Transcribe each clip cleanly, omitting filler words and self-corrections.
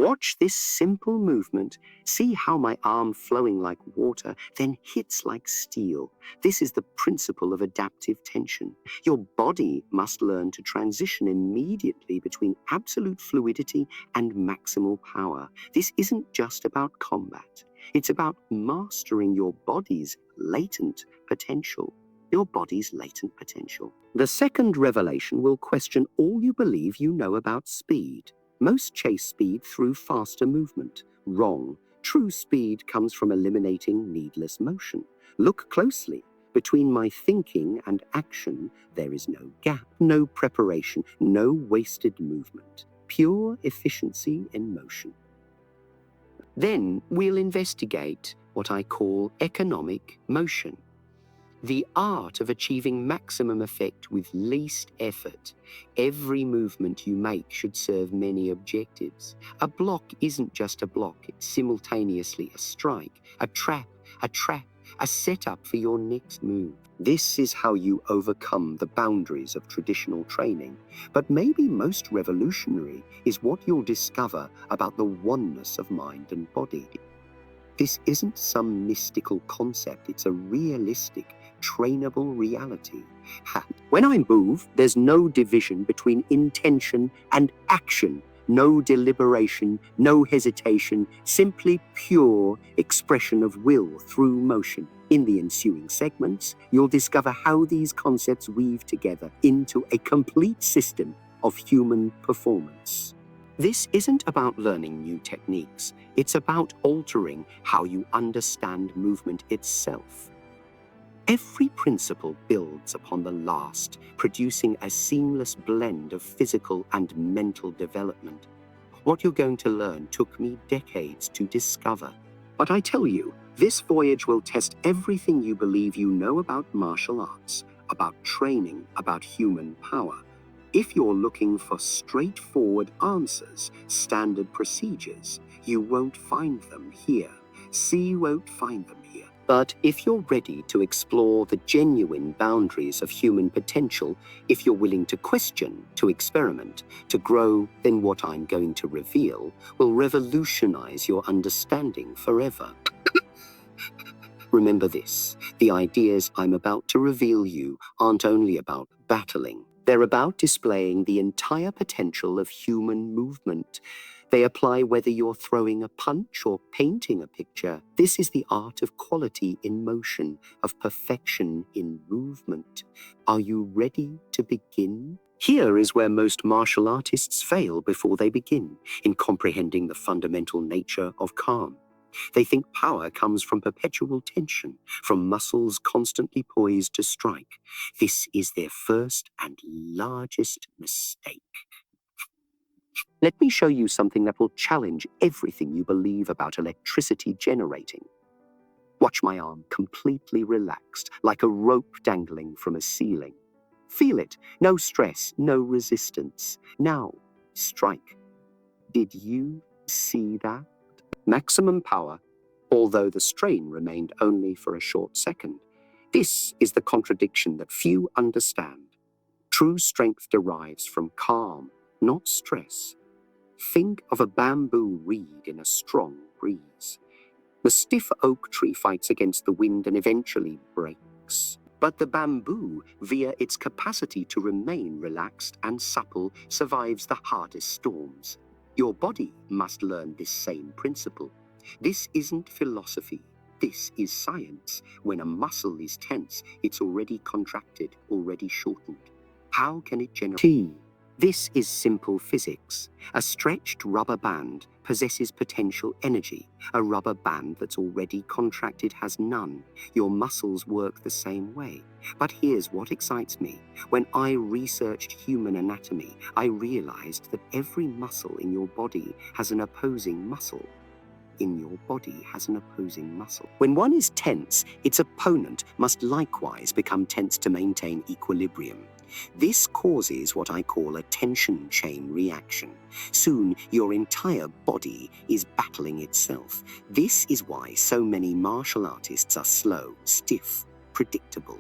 Watch this simple movement. See how my arm flowing like water, then hits like steel. This is the principle of adaptive tension. Your body must learn to transition immediately between absolute fluidity and maximal power. This isn't just about combat. It's about mastering your body's latent potential. Your body's latent potential. The second revelation will question all you believe you know about speed. Most chase speed through faster movement. Wrong. True speed comes from eliminating needless motion. Look closely. Between my thinking and action, there is no gap, no preparation, no wasted movement. Pure efficiency in motion. Then we'll investigate what I call economic motion. The art of achieving maximum effect with least effort. Every movement you make should serve many objectives. A block isn't just a block, it's simultaneously a strike, a trap, a setup for your next move. This is how you overcome the boundaries of traditional training. But maybe most revolutionary is what you'll discover about the oneness of mind and body. This isn't some mystical concept, it's a realistic, trainable reality. When I move, there's no division between intention and action, no deliberation, no hesitation, simply pure expression of will through motion. In the ensuing segments, you'll discover how these concepts weave together into a complete system of human performance. This isn't about learning new techniques, it's about altering how you understand movement itself. Every principle builds upon the last, producing a seamless blend of physical and mental development. What you're going to learn took me decades to discover. But I tell you, this voyage will test everything you believe you know about martial arts, about training, about human power. If you're looking for straightforward answers, standard procedures, you won't find them here. C won't find them here. But if you're ready to explore the genuine boundaries of human potential, if you're willing to question, to experiment, to grow, then what I'm going to reveal will revolutionize your understanding forever. Remember this, the ideas I'm about to reveal you aren't only about battling. They're about displaying the entire potential of human movement. They apply whether you're throwing a punch or painting a picture. This is the art of quality in motion, of perfection in movement. Are you ready to begin? Here is where most martial artists fail before they begin, in comprehending the fundamental nature of calm. They think power comes from perpetual tension, from muscles constantly poised to strike. This is their first and largest mistake. Let me show you something that will challenge everything you believe about electricity generating. Watch my arm completely relaxed, like a rope dangling from a ceiling. Feel it. No stress, no resistance. Now, strike. Did you see that? Maximum power, although the strain remained only for a short second. This is the contradiction that few understand. True strength derives from calm, not stress. Think of a bamboo reed in a strong breeze. The stiff oak tree fights against the wind and eventually breaks. But the bamboo, via its capacity to remain relaxed and supple, survives the hardest storms. Your body must learn this same principle. This isn't philosophy. This is science. When a muscle is tense, it's already contracted, already shortened. How can it generate? This is simple physics. A stretched rubber band possesses potential energy. A rubber band that's already contracted has none. Your muscles work the same way. But here's what excites me. When I researched human anatomy, I realized that every muscle in your body has an opposing muscle. When one is tense, its opponent must likewise become tense to maintain equilibrium. This causes what I call a tension chain reaction. Soon, your entire body is battling itself. This is why so many martial artists are slow, stiff, predictable.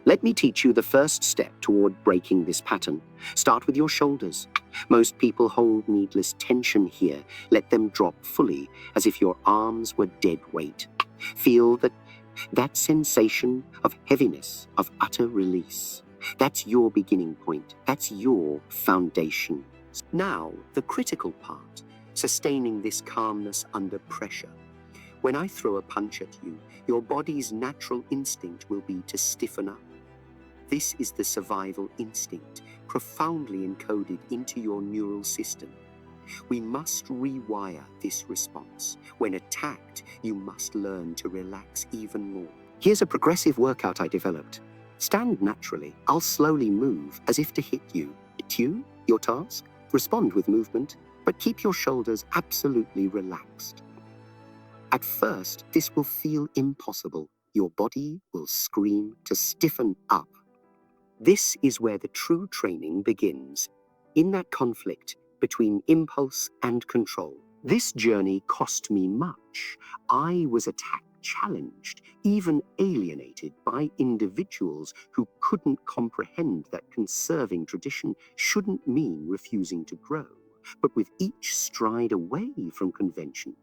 Let me teach you the first step toward breaking this pattern. Start with your shoulders. Most people hold needless tension here. Let them drop fully, as if your arms were dead weight. Feel that sensation of heaviness, of utter release. That's your beginning point. That's your foundation. Now, the critical part, sustaining this calmness under pressure. When I throw a punch at you, your body's natural instinct will be to stiffen up. This is the survival instinct, profoundly encoded into your neural system. We must rewire this response. When attacked, you must learn to relax even more. Here's a progressive workout I developed. Stand naturally. I'll slowly move as if to hit you. Hit you, your task. Respond with movement, but keep your shoulders absolutely relaxed. At first, this will feel impossible. Your body will scream to stiffen up. This is where the true training begins, in that conflict between impulse and control. This journey cost me much. I was attacked, challenged, even alienated by individuals who couldn't comprehend that conserving tradition shouldn't mean refusing to grow. But with each stride away from convention,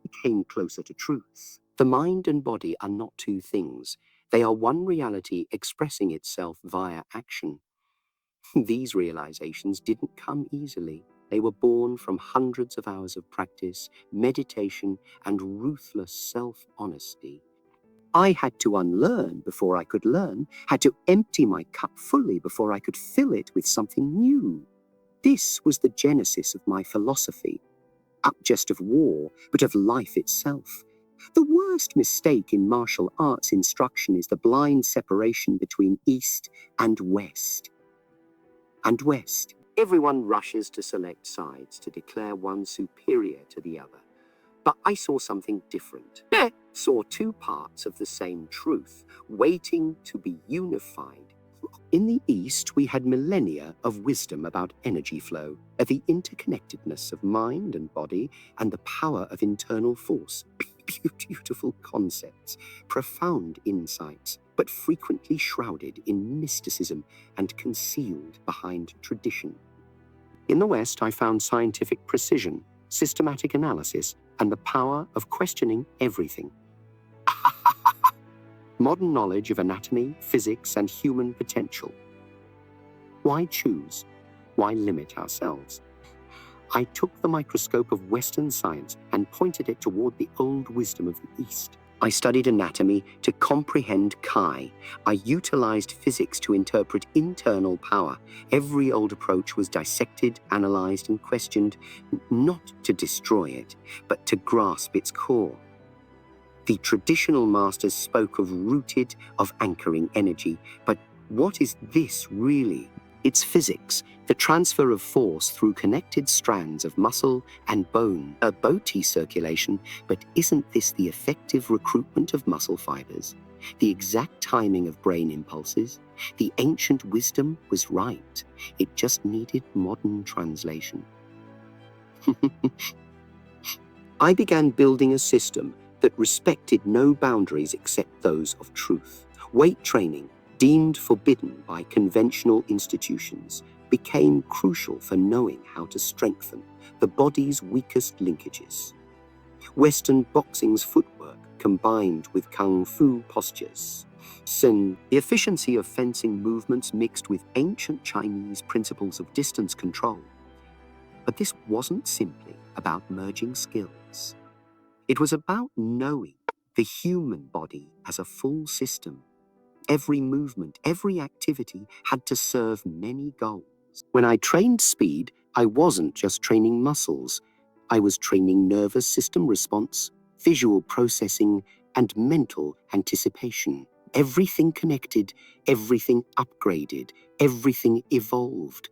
I came closer to truth. The mind and body are not two things. They are one reality expressing itself via action. These realizations didn't come easily. They were born from hundreds of hours of practice, meditation, and ruthless self-honesty. I had to unlearn before I could learn, had to empty my cup fully before I could fill it with something new. This was the genesis of my philosophy, not just of war, but of life itself. The worst mistake in martial arts instruction is the blind separation between East and West. Everyone rushes to select sides, to declare one superior to the other. But I saw something different. Saw two parts of the same truth, waiting to be unified. In the East, we had millennia of wisdom about energy flow, of the interconnectedness of mind and body, and the power of internal force. Beautiful concepts, profound insights, but frequently shrouded in mysticism and concealed behind tradition. In the West, I found scientific precision, systematic analysis, and the power of questioning everything. Modern knowledge of anatomy, physics, and human potential. Why choose? Why limit ourselves? I took the microscope of Western science and pointed it toward the old wisdom of the East. I studied anatomy to comprehend Chi. I utilized physics to interpret internal power. Every old approach was dissected, analyzed, and questioned, not to destroy it, but to grasp its core. The traditional masters spoke of rooted, of anchoring energy, but what is this really? It's physics, the transfer of force through connected strands of muscle and bone, a Boti circulation, but isn't this the effective recruitment of muscle fibers? The exact timing of brain impulses? The ancient wisdom was right. It just needed modern translation. I began building a system that respected no boundaries except those of truth. Weight training, deemed forbidden by conventional institutions, became crucial for knowing how to strengthen the body's weakest linkages. Western boxing's footwork combined with kung fu postures. Zen, the efficiency of fencing movements mixed with ancient Chinese principles of distance control. But this wasn't simply about merging skills. It was about knowing the human body as a full system. Every movement, every activity had to serve many goals. When I trained speed, I wasn't just training muscles. I was training nervous system response, visual processing, and mental anticipation. Everything connected, everything upgraded, everything evolved.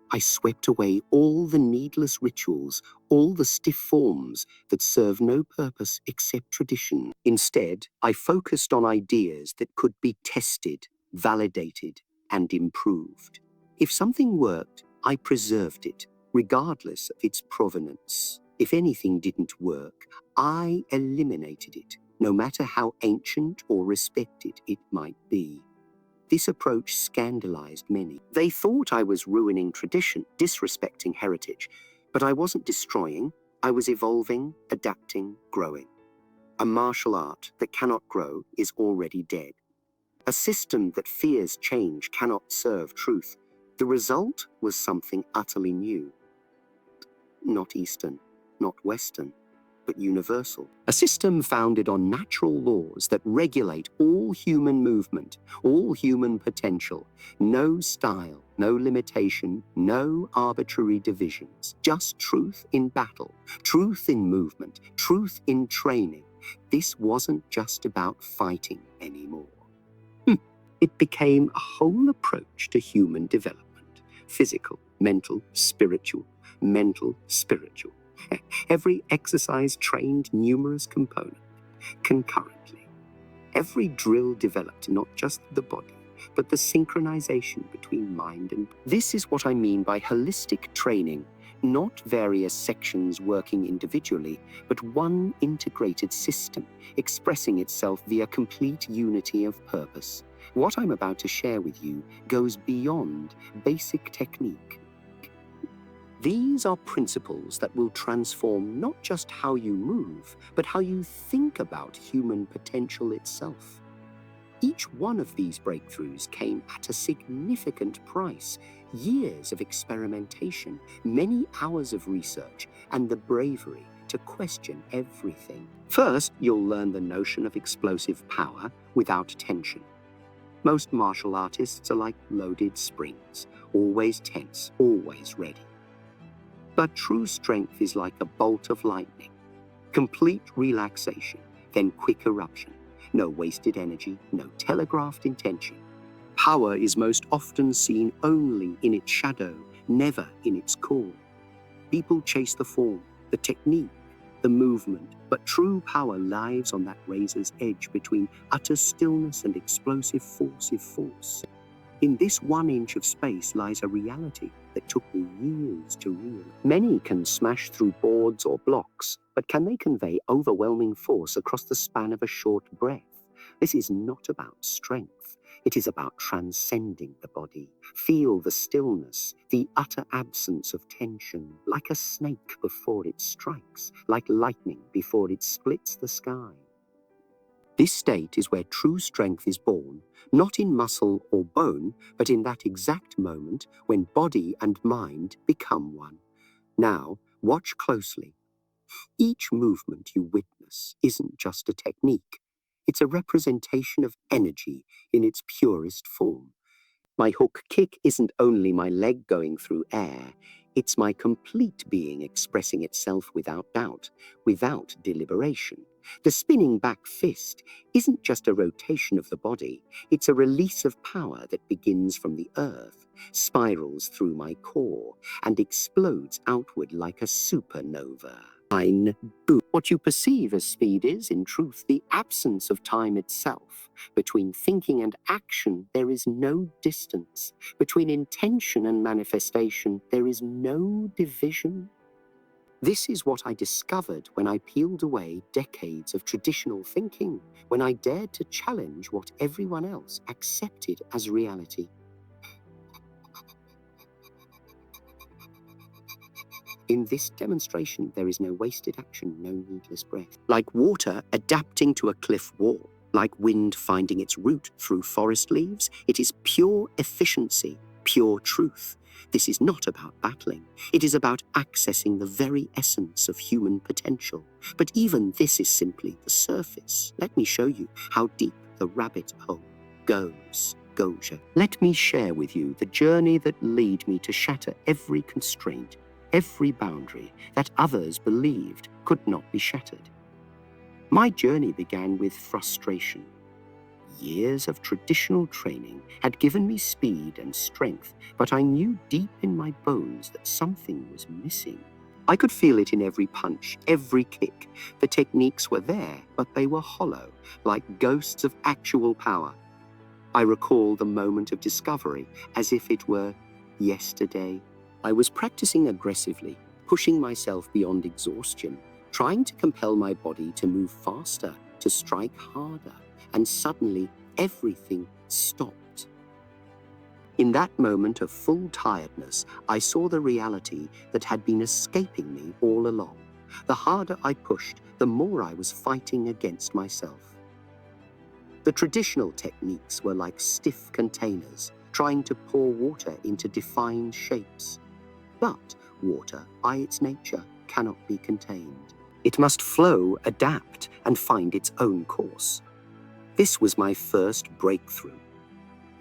I swept away all the needless rituals, all the stiff forms that serve no purpose except tradition. Instead, I focused on ideas that could be tested, validated, and improved. If something worked, I preserved it, regardless of its provenance. If anything didn't work, I eliminated it, no matter how ancient or respected it might be. This approach scandalized many. They thought I was ruining tradition, disrespecting heritage. But I wasn't destroying, I was evolving, adapting, growing. A martial art that cannot grow is already dead. A system that fears change cannot serve truth. The result was something utterly new. Not Eastern, not Western, but universal. A system founded on natural laws that regulate all human movement, all human potential. No style, no limitation, no arbitrary divisions. Just truth in battle, truth in movement, truth in training. This wasn't just about fighting anymore. It became a whole approach to human development. Physical, mental, spiritual, mental, spiritual. Every exercise trained numerous components concurrently. Every drill developed not just the body, but the synchronization between mind and... This is what I mean by holistic training, not various sections working individually, but one integrated system expressing itself via complete unity of purpose. What I'm about to share with you goes beyond basic technique. These are principles that will transform not just how you move, but how you think about human potential itself. Each one of these breakthroughs came at a significant price: years of experimentation, many hours of research, and the bravery to question everything. First, you'll learn the notion of explosive power without tension. Most martial artists are like loaded springs, always tense, always ready. But true strength is like a bolt of lightning. Complete relaxation, then quick eruption. No wasted energy, no telegraphed intention. Power is most often seen only in its shadow, never in its core. People chase the form, the technique, the movement, but true power lies on that razor's edge between utter stillness and explosive force. In this 1 inch of space lies a reality that took me years to realize. Many can smash through boards or blocks, but can they convey overwhelming force across the span of a short breath? This is not about strength. It is about transcending the body. Feel the stillness, the utter absence of tension, like a snake before it strikes, like lightning before it splits the sky. This state is where true strength is born, not in muscle or bone, but in that exact moment when body and mind become one. Now, watch closely. Each movement you witness isn't just a technique. It's a representation of energy in its purest form. My hook kick isn't only my leg going through air, it's my complete being expressing itself without doubt, without deliberation. The spinning back fist isn't just a rotation of the body, it's a release of power that begins from the earth, spirals through my core, and explodes outward like a supernova. Boom. What you perceive as speed is, in truth, the absence of time itself. Between thinking and action, there is no distance. Between intention and manifestation, there is no division. This is what I discovered when I peeled away decades of traditional thinking, when I dared to challenge what everyone else accepted as reality. In this demonstration, there is no wasted action, no needless breath. Like water adapting to a cliff wall, like wind finding its route through forest leaves, it is pure efficiency, pure truth. This is not about battling. It is about accessing the very essence of human potential. But even this is simply the surface. Let me show you how deep the rabbit hole goes. Let me share with you the journey that led me to shatter every constraint, every boundary that others believed could not be shattered. My journey began with frustration. Years of traditional training had given me speed and strength, but I knew deep in my bones that something was missing. I could feel it in every punch, every kick. The techniques were there, but they were hollow, like ghosts of actual power. I recall the moment of discovery as if it were yesterday. I was practicing aggressively, pushing myself beyond exhaustion, trying to compel my body to move faster, to strike harder, and suddenly everything stopped. In that moment of full tiredness, I saw the reality that had been escaping me all along. The harder I pushed, the more I was fighting against myself. The traditional techniques were like stiff containers, trying to pour water into defined shapes. But water, by its nature, cannot be contained. It must flow, adapt, and find its own course. This was my first breakthrough.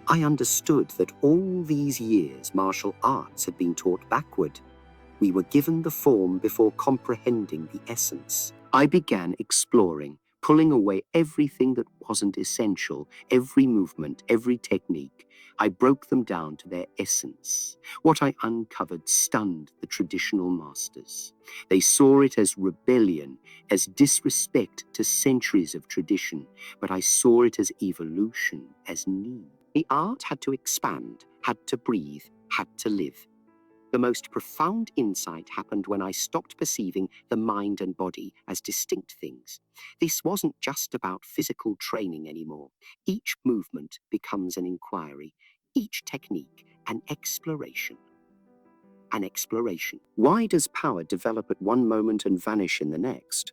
I understood that all these years martial arts had been taught backward. We were given the form before comprehending the essence. I began exploring, pulling away everything that wasn't essential, every movement, every technique. I broke them down to their essence. What I uncovered stunned the traditional masters. They saw it as rebellion, as disrespect to centuries of tradition, but I saw it as evolution, as need. The art had to expand, had to breathe, had to live. The most profound insight happened when I stopped perceiving the mind and body as distinct things. This wasn't just about physical training anymore. Each movement becomes an inquiry, each technique an exploration. An exploration. Why does power develop at one moment and vanish in the next?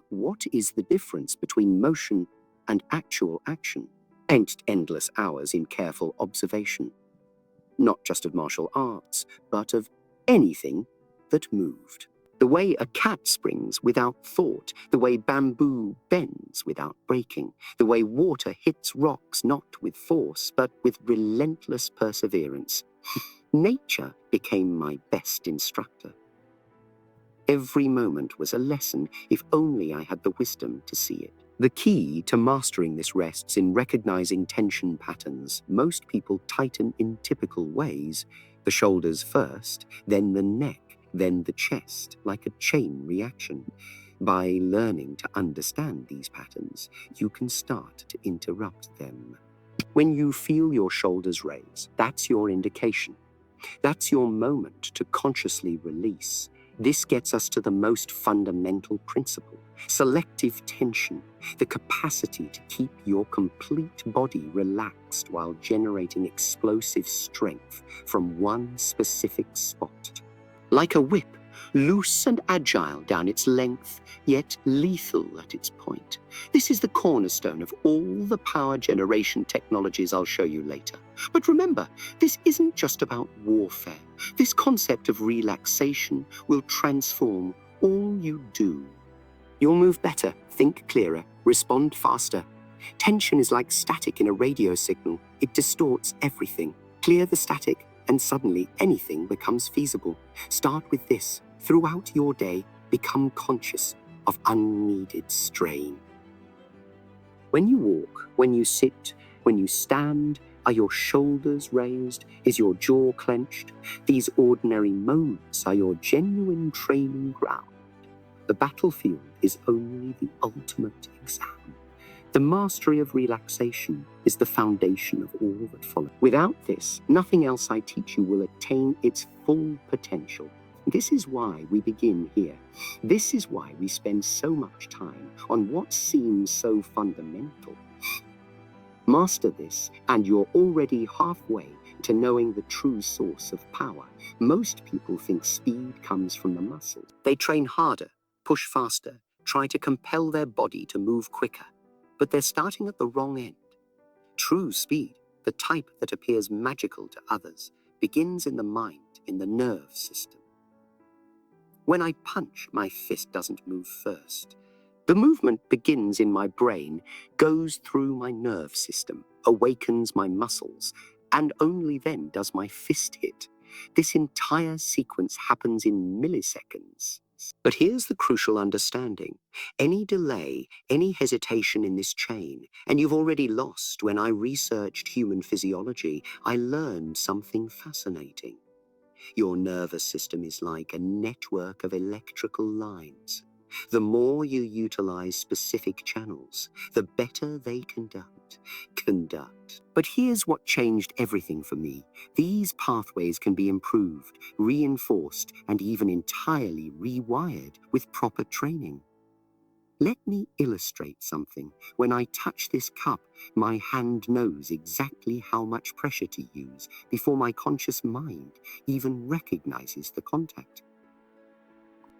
What is the difference between motion and actual action? Endless hours in careful observation. Not just of martial arts, but of anything that moved. The way a cat springs without thought, the way bamboo bends without breaking, the way water hits rocks not with force, but with relentless perseverance. Nature became my best instructor. Every moment was a lesson, if only I had the wisdom to see it. The key to mastering this rests in recognizing tension patterns. Most people tighten in typical ways, the shoulders first, then the neck, then the chest, like a chain reaction. By learning to understand these patterns, you can start to interrupt them. When you feel your shoulders raise, that's your indication. That's your moment to consciously release. This gets us to the most fundamental principle, selective tension, the capacity to keep your complete body relaxed while generating explosive strength from one specific spot. Like a whip, loose and agile down its length, yet lethal at its point. This is the cornerstone of all the power generation technologies I'll show you later. But remember, this isn't just about warfare. This concept of relaxation will transform all you do. You'll move better, think clearer, respond faster. Tension is like static in a radio signal. It distorts everything. Clear the static, and suddenly anything becomes feasible. Start with this. Throughout your day, become conscious of unneeded strain. When you walk, when you sit, when you stand, are your shoulders raised? Is your jaw clenched? These ordinary moments are your genuine training ground. The battlefield is only the ultimate exam. The mastery of relaxation is the foundation of all that follows. Without this, nothing else I teach you will attain its full potential. This is why we begin here. This is why we spend so much time on what seems so fundamental. Master this, and you're already halfway to knowing the true source of power. Most people think speed comes from the muscles. They train harder, push faster, try to compel their body to move quicker. But they're starting at the wrong end. True speed, the type that appears magical to others, begins in the mind, in the nerve system. When I punch, my fist doesn't move first. The movement begins in my brain, goes through my nerve system, awakens my muscles, and only then does my fist hit. This entire sequence happens in milliseconds. But here's the crucial understanding. Any delay, any hesitation in this chain, and you've already lost. When I researched human physiology, I learned something fascinating. Your nervous system is like a network of electrical lines. The more you utilize specific channels, the better they conduct. But here's what changed everything for me. These pathways can be improved, reinforced, and even entirely rewired with proper training. Let me illustrate something. When I touch this cup, my hand knows exactly how much pressure to use before my conscious mind even recognizes the contact.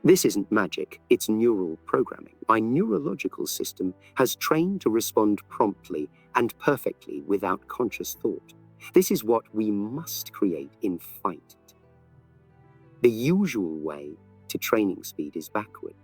This isn't magic, it's neural programming. My neurological system has trained to respond promptly and perfectly without conscious thought. This is what we must create in fight. The usual way to training speed is backward.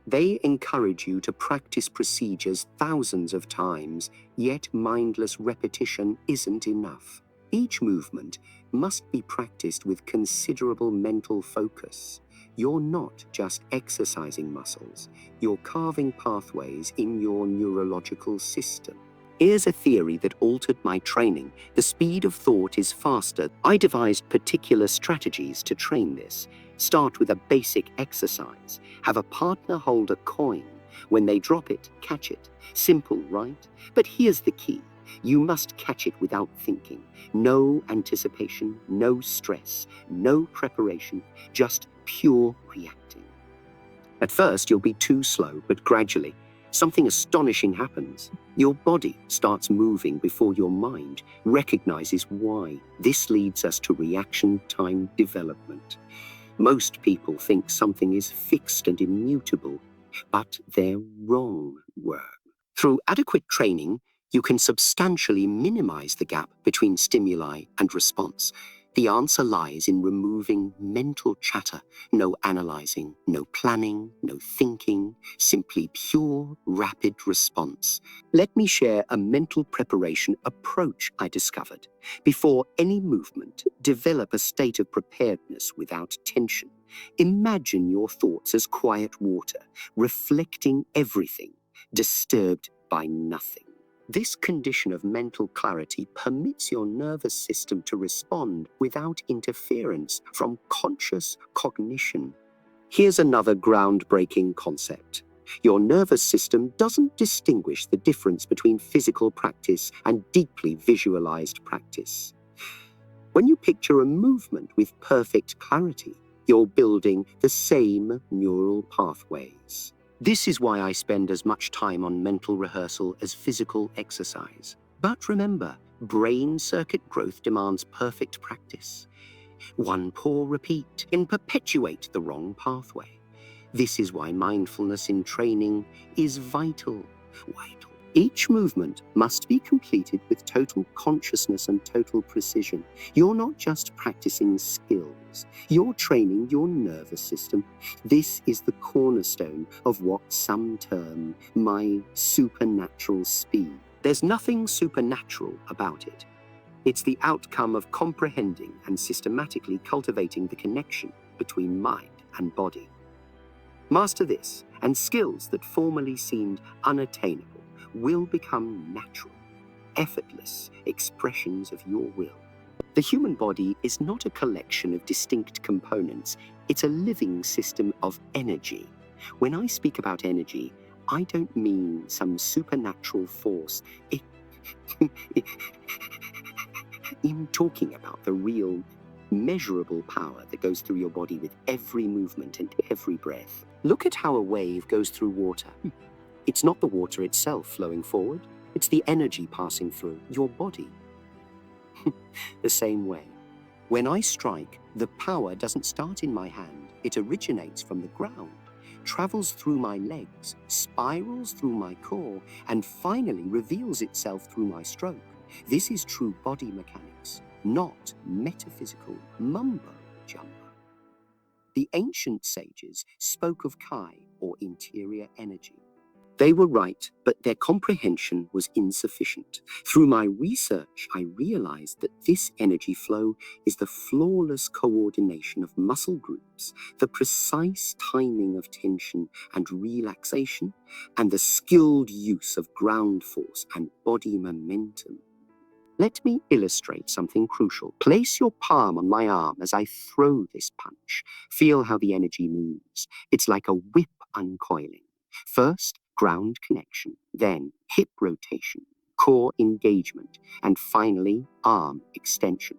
They encourage you to practice procedures thousands of times, yet mindless repetition isn't enough. Each movement must be practiced with considerable mental focus. You're not just exercising muscles, you're carving pathways in your neurological system. Here's a theory that altered my training. The speed of thought is faster. I devised particular strategies to train this. Start with a basic exercise. Have a partner hold a coin. When they drop it, catch it. Simple, right? But here's the key. You must catch it without thinking. No anticipation, no stress, no preparation, just pure reacting. At first, you'll be too slow, but gradually, something astonishing happens. Your body starts moving before your mind recognizes why. This leads us to reaction time development. Most people think something is fixed and immutable, but they're wrong. Through adequate training, you can substantially minimize the gap between stimuli and response. The answer lies in removing mental chatter. No analyzing, no planning, no thinking, simply pure, rapid response. Let me share a mental preparation approach I discovered. Before any movement, develop a state of preparedness without tension. Imagine your thoughts as quiet water, reflecting everything, disturbed by nothing. This condition of mental clarity permits your nervous system to respond without interference from conscious cognition. Here's another groundbreaking concept. Your nervous system doesn't distinguish the difference between physical practice and deeply visualized practice. When you picture a movement with perfect clarity, you're building the same neural pathways. This is why I spend as much time on mental rehearsal as physical exercise. But remember, brain circuit growth demands perfect practice. One poor repeat can perpetuate the wrong pathway. This is why mindfulness in training is vital. Each movement must be completed with total consciousness and total precision. You're not just practicing skills, you're training your nervous system. This is the cornerstone of what some term my supernatural speed. There's nothing supernatural about it. It's the outcome of comprehending and systematically cultivating the connection between mind and body. Master this, and skills that formerly seemed unattainable will become natural, effortless expressions of your will. The human body is not a collection of distinct components, it's a living system of energy. When I speak about energy, I don't mean some supernatural force. I'm talking about the real, measurable power that goes through your body with every movement and every breath. Look at how a wave goes through water. It's not the water itself flowing forward, it's the energy passing through your body. The same way. When I strike, the power doesn't start in my hand, it originates from the ground, travels through my legs, spirals through my core, and finally reveals itself through my stroke. This is true body mechanics, not metaphysical mumbo-jumbo. The ancient sages spoke of Kai, or interior energy. They were right, but their comprehension was insufficient. Through my research, I realized that this energy flow is the flawless coordination of muscle groups, the precise timing of tension and relaxation, and the skilled use of ground force and body momentum. Let me illustrate something crucial. Place your palm on my arm as I throw this punch. Feel how the energy moves. It's like a whip uncoiling. First, ground connection, then hip rotation, core engagement, and finally, arm extension.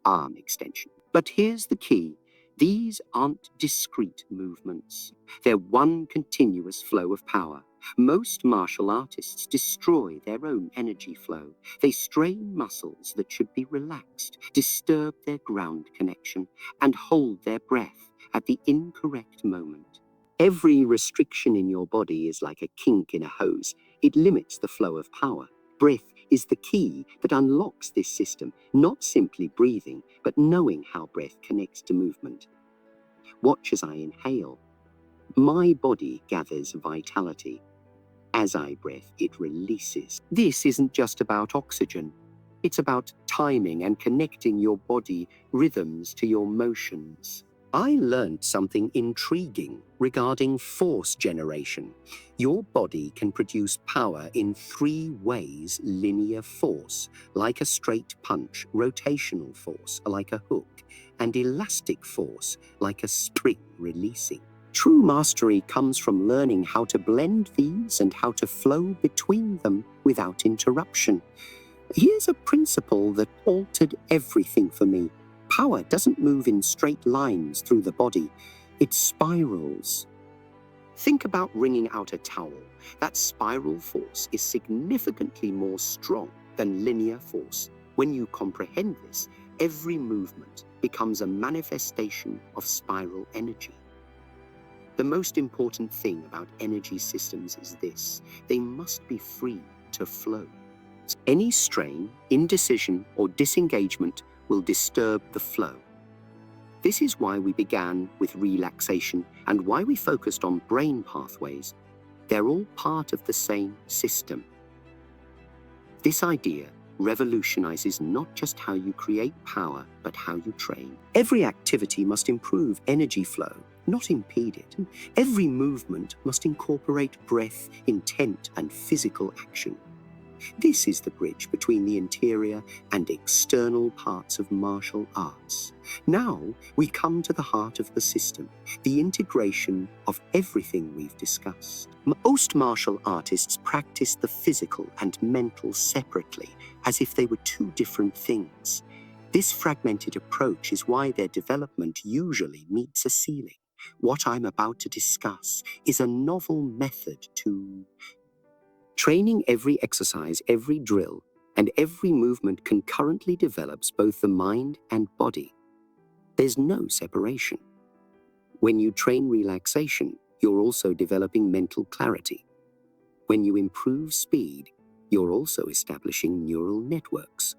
But here's the key. These aren't discrete movements. They're one continuous flow of power. Most martial artists destroy their own energy flow. They strain muscles that should be relaxed, disturb their ground connection, and hold their breath at the incorrect moment. Every restriction in your body is like a kink in a hose. It limits the flow of power. Breath is the key that unlocks this system, not simply breathing, but knowing how breath connects to movement. Watch as I inhale. My body gathers vitality. As I breath, it releases. This isn't just about oxygen. It's about timing and connecting your body rhythms to your motions. I learned something intriguing regarding force generation. Your body can produce power in 3 ways: linear force, like a straight punch; rotational force, like a hook; and elastic force, like a spring releasing. True mastery comes from learning how to blend these and how to flow between them without interruption. Here's a principle that altered everything for me. Power doesn't move in straight lines through the body. It spirals. Think about wringing out a towel. That spiral force is significantly more strong than linear force. When you comprehend this, every movement becomes a manifestation of spiral energy. The most important thing about energy systems is this: they must be free to flow. Any strain, indecision, or disengagement will disturb the flow. This is why we began with relaxation and why we focused on brain pathways. They're all part of the same system. This idea revolutionizes not just how you create power, but how you train. Every activity must improve energy flow, not impede it. Every movement must incorporate breath, intent, and physical action. This is the bridge between the interior and external parts of martial arts. Now we come to the heart of the system, the integration of everything we've discussed. Most martial artists practice the physical and mental separately, as if they were 2 different things. This fragmented approach is why their development usually meets a ceiling. What I'm about to discuss is a novel method to training. Every exercise, every drill, and every movement concurrently develops both the mind and body. There's no separation. When you train relaxation, you're also developing mental clarity. When you improve speed, you're also establishing neural networks.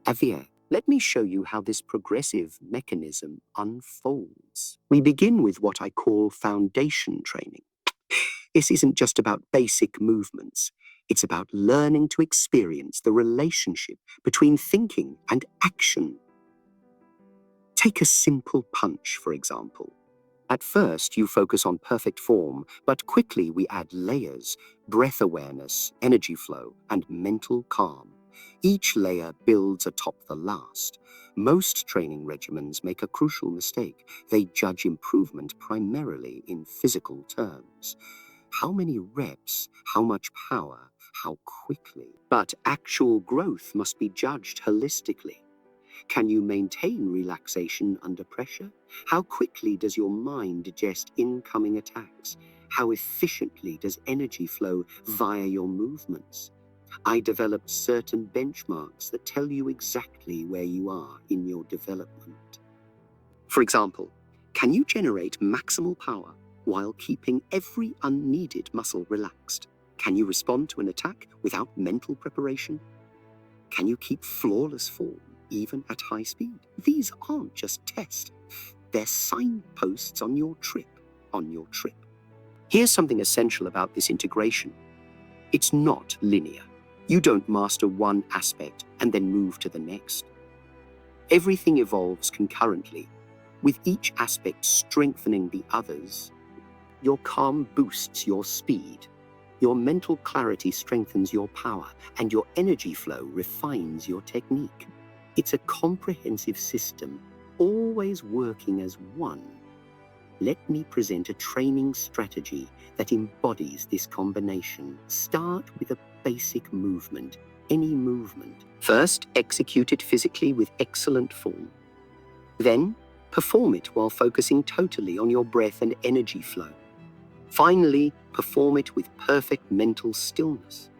Javier, let me show you how this progressive mechanism unfolds. We begin with what I call foundation training. This isn't just about basic movements. It's about learning to experience the relationship between thinking and action. Take a simple punch, for example. At first, you focus on perfect form, but quickly we add layers: breath awareness, energy flow, and mental calm. Each layer builds atop the last. Most training regimens make a crucial mistake. They judge improvement primarily in physical terms. How many reps, how much power, how quickly? But actual growth must be judged holistically. Can you maintain relaxation under pressure? How quickly does your mind digest incoming attacks? How efficiently does energy flow via your movements? I developed certain benchmarks that tell you exactly where you are in your development. For example, can you generate maximal power while keeping every unneeded muscle relaxed? Can you respond to an attack without mental preparation? Can you keep flawless form even at high speed? These aren't just tests. They're signposts on your trip. Here's something essential about this integration. It's not linear. You don't master one aspect and then move to the next. Everything evolves concurrently, with each aspect strengthening the others. Your calm boosts your speed. Your mental clarity strengthens your power, and your energy flow refines your technique. It's a comprehensive system, always working as one. Let me present a training strategy that embodies this combination. Start with a basic movement, any movement. First, execute it physically with excellent form. Then, Perform it while focusing totally on your breath and energy flow. Finally, perform it with perfect mental stillness.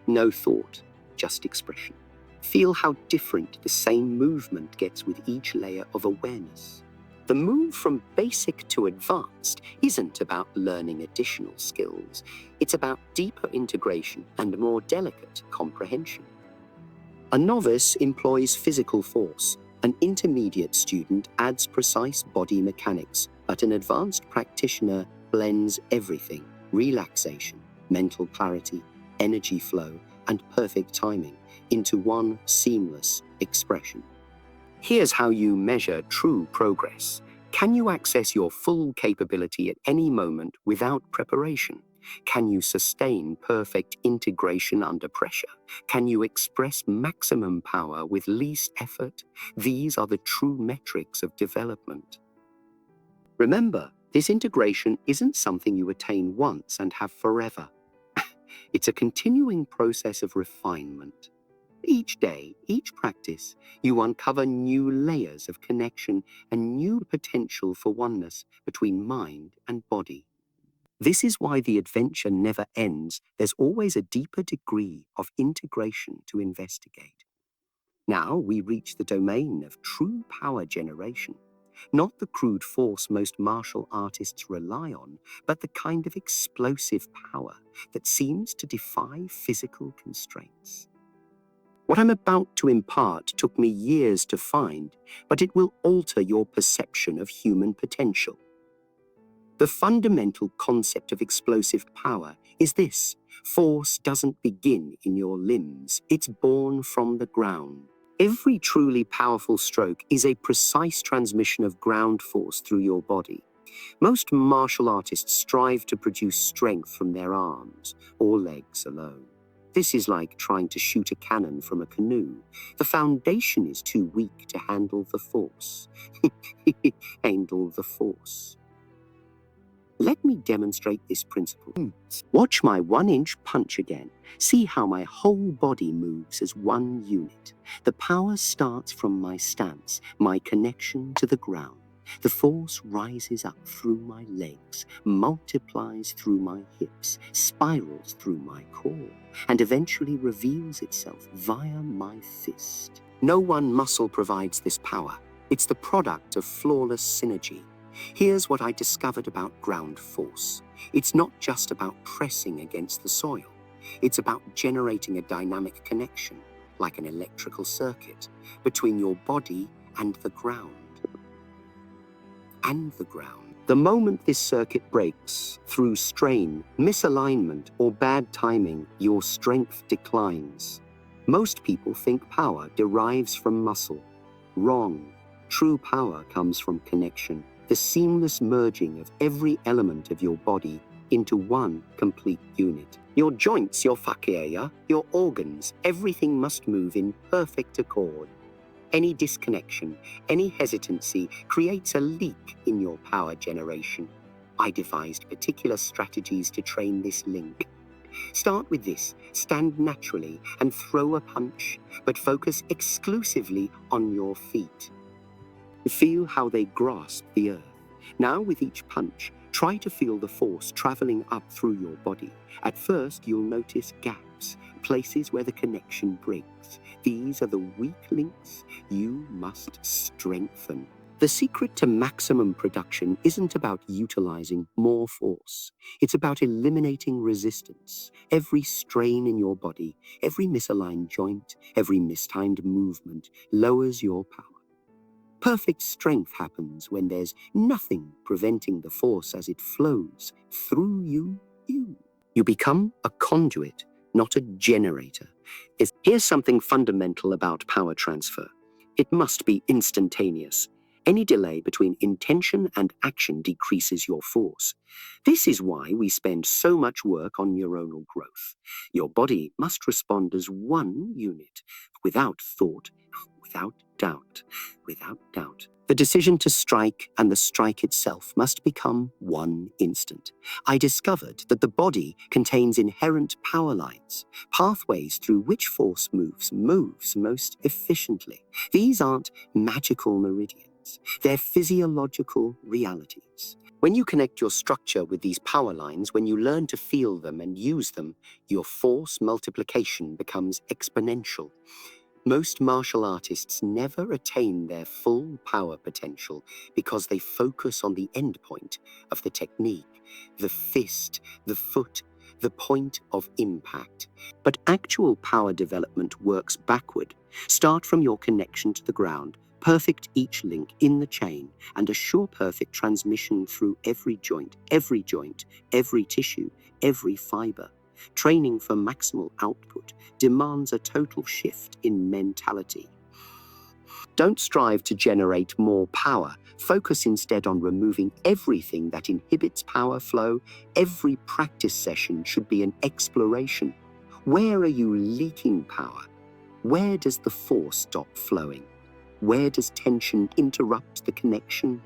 No thought, just expression. Feel how different the same movement gets with each layer of awareness. The move from basic to advanced isn't about learning additional skills. It's about deeper integration and more delicate comprehension. A novice employs physical force. An intermediate student adds precise body mechanics, but an advanced practitioner blends everything: relaxation, mental clarity, energy flow, and perfect timing into one seamless expression. Here's how you measure true progress. Can you access your full capability at any moment without preparation? Can you sustain perfect integration under pressure? Can you express maximum power with least effort? These are the true metrics of development. Remember, this integration isn't something you attain once and have forever. It's a continuing process of refinement. Each day, each practice, you uncover new layers of connection and new potential for oneness between mind and body. This is why the adventure never ends. There's always a deeper degree of integration to investigate. Now we reach the domain of true power generation. Not the crude force most martial artists rely on, but the kind of explosive power that seems to defy physical constraints. What I'm about to impart took me years to find, but it will alter your perception of human potential. The fundamental concept of explosive power is this: force doesn't begin in your limbs, it's born from the ground. Every truly powerful stroke is a precise transmission of ground force through your body. Most martial artists strive to produce strength from their arms or legs alone. This is like trying to shoot a cannon from a canoe. The foundation is too weak to handle the force. Handle the force. Let me demonstrate this principle. Watch my 1-inch punch again. See how my whole body moves as one unit. The power starts from my stance, my connection to the ground. The force rises up through my legs, multiplies through my hips, spirals through my core, and eventually reveals itself via my fist. No one muscle provides this power. It's the product of flawless synergy. Here's what I discovered about ground force. It's not just about pressing against the soil. It's about generating a dynamic connection, like an electrical circuit, between your body and the ground. The moment this circuit breaks, through strain, misalignment, or bad timing, your strength declines. Most people think power derives from muscle. Wrong. True power comes from connection, the seamless merging of every element of your body into one complete unit. Your joints, your fascia, your organs, everything must move in perfect accord. Any disconnection, any hesitancy creates a leak in your power generation. I devised particular strategies to train this link. Start with this: stand naturally and throw a punch, but focus exclusively on your feet. Feel how they grasp the earth. Now, with each punch, try to feel the force traveling up through your body. At first, you'll notice gaps, places where the connection breaks. These are the weak links you must strengthen. The secret to maximum production isn't about utilizing more force. It's about eliminating resistance. Every strain in your body, every misaligned joint, every mistimed movement lowers your power. Perfect strength happens when there's nothing preventing the force as it flows through you. You become a conduit, not a generator. Here's something fundamental about power transfer. It must be instantaneous. Any delay between intention and action decreases your force. This is why we spend so much work on neuronal growth. Your body must respond as one unit, without thought, without doubt. The decision to strike and the strike itself must become one instant. I discovered that the body contains inherent power lines, pathways through which force moves most efficiently. These aren't magical meridians. illusions. They're physiological realities. When you connect your structure with these power lines, when you learn to feel them and use them, your force multiplication becomes exponential. Most martial artists never attain their full power potential because they focus on the endpoint of the technique, the fist, the foot, the point of impact. But actual power development works backward. Start from your connection to the ground, perfect each link in the chain, and assure perfect transmission through every joint, every tissue, every fiber. Training for maximal output demands a total shift in mentality. Don't strive to generate more power. Focus instead on removing everything that inhibits power flow. Every practice session should be an exploration. Where are you leaking power? Where does the force stop flowing? Where does tension interrupt the connection?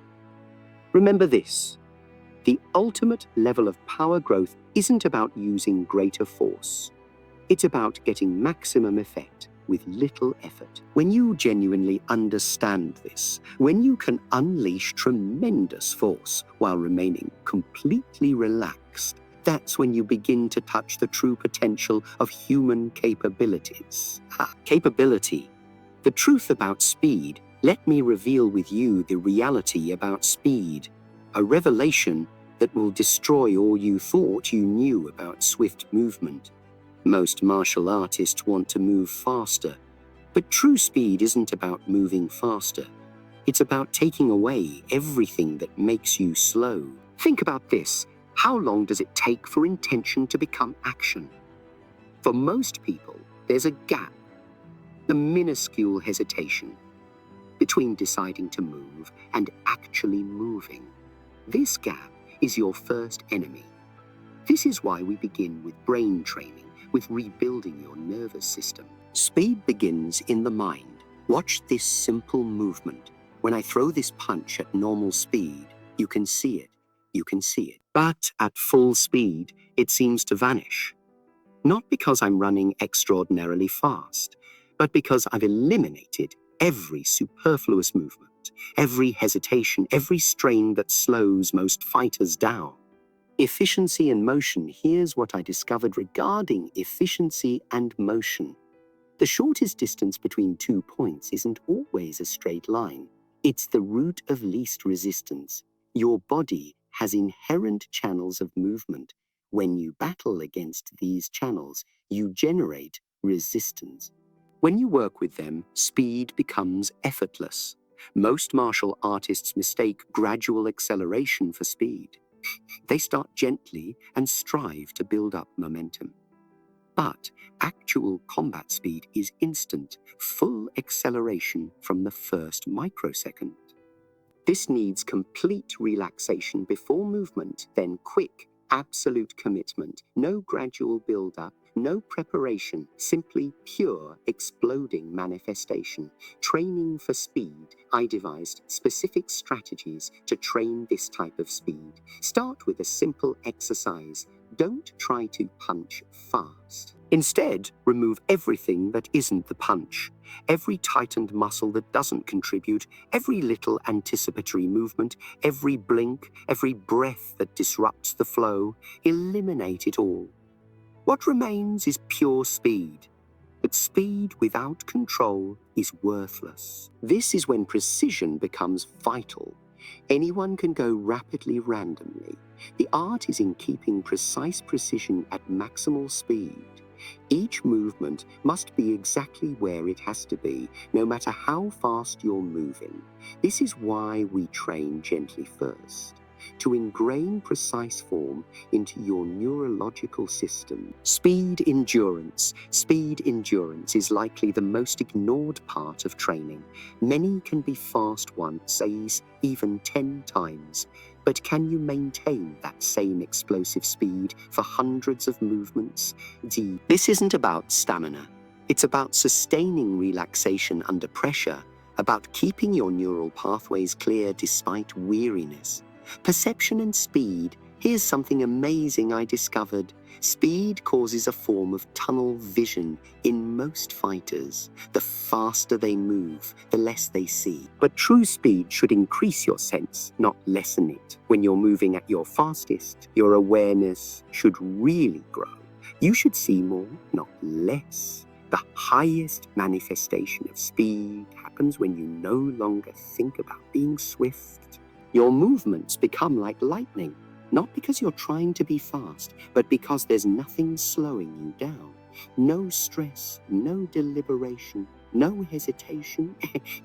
Remember this: the ultimate level of power growth isn't about using greater force. It's about getting maximum effect with little effort. When you genuinely understand this, when you can unleash tremendous force while remaining completely relaxed, that's when you begin to touch the true potential of human capabilities. Capability. The truth about speed. Let me reveal with you the reality about speed. A revelation that will destroy all you thought you knew about swift movement. Most martial artists want to move faster, but true speed isn't about moving faster. It's about taking away everything that makes you slow. Think about this. How long does it take for intention to become action? For most people, there's a gap, the minuscule hesitation between deciding to move and actually moving. This gap is your first enemy. This is why we begin with brain training, with rebuilding your nervous system. Speed begins in the mind. Watch this simple movement. When I throw this punch at normal speed, you can see it. You can see it. But at full speed, it seems to vanish. Not because I'm running extraordinarily fast, but because I've eliminated every superfluous movement, every hesitation, every strain that slows most fighters down. Efficiency and motion. Here's what I discovered regarding efficiency and motion. The shortest distance between 2 points isn't always a straight line. It's the route of least resistance. Your body has inherent channels of movement. When you battle against these channels, you generate resistance. When you work with them, speed becomes effortless. Most martial artists mistake gradual acceleration for speed. They start gently and strive to build up momentum. But actual combat speed is instant, full acceleration from the first microsecond. This needs complete relaxation before movement, then quick, absolute commitment. No gradual build-up, no preparation, simply pure, exploding manifestation. Training for speed. I devised specific strategies to train this type of speed. Start with a simple exercise. Don't try to punch fast. Instead, remove everything that isn't the punch. Every tightened muscle that doesn't contribute, every little anticipatory movement, every blink, every breath that disrupts the flow. Eliminate it all. What remains is pure speed. But speed without control is worthless. This is when precision becomes vital. Anyone can go rapidly randomly. The art is in keeping precise precision at maximal speed. Each movement must be exactly where it has to be, no matter how fast you're moving. This is why we train gently first, to ingrain precise form into your neurological system. Speed endurance. Speed endurance is likely the most ignored part of training. Many can be fast once, even 10 times. But can you maintain that same explosive speed for hundreds of movements? This isn't about stamina. It's about sustaining relaxation under pressure, about keeping your neural pathways clear despite weariness. Perception and speed Here's something amazing I discovered. Speed causes a form of tunnel vision in most fighters. The faster they move, the less they see. But true speed should increase your sense, not lessen it. When you're moving at your fastest, your awareness should really grow. You should see more, not less. The highest manifestation of speed happens when you no longer think about being swift. Your movements become like lightning. Not because you're trying to be fast, but because there's nothing slowing you down. No stress, no deliberation, no hesitation,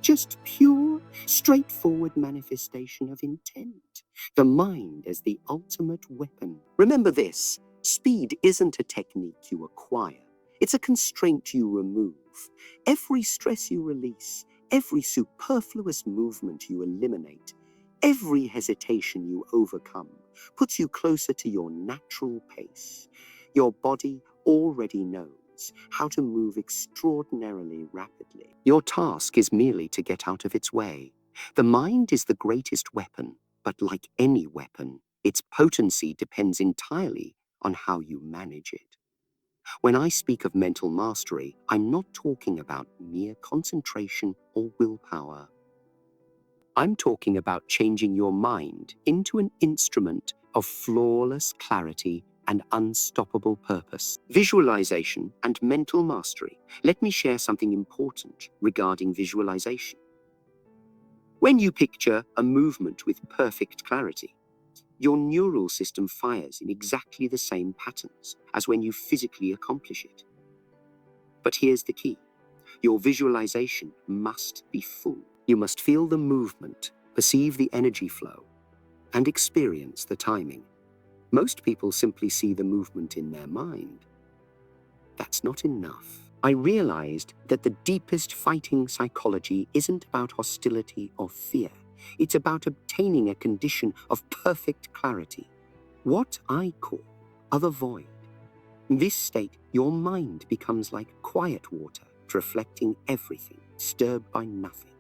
just pure, straightforward manifestation of intent. The mind as the ultimate weapon. Remember this, speed isn't a technique you acquire. It's a constraint you remove. Every stress you release, every superfluous movement you eliminate, every hesitation you overcome puts you closer to your natural pace. Your body already knows how to move extraordinarily rapidly. Your task is merely to get out of its way. The mind is the greatest weapon, but like any weapon, its potency depends entirely on how you manage it. When I speak of mental mastery, I'm not talking about mere concentration or willpower. I'm talking about changing your mind into an instrument of flawless clarity and unstoppable purpose. Visualization and mental mastery. Let me share something important regarding visualization. When you picture a movement with perfect clarity, your neural system fires in exactly the same patterns as when you physically accomplish it. But here's the key. Your visualization must be full. You must feel the movement, perceive the energy flow, and experience the timing. Most people simply see the movement in their mind. That's not enough. I realized that the deepest fighting psychology isn't about hostility or fear. It's about obtaining a condition of perfect clarity, what I call the void. In this state, your mind becomes like quiet water, reflecting everything, disturbed by nothing.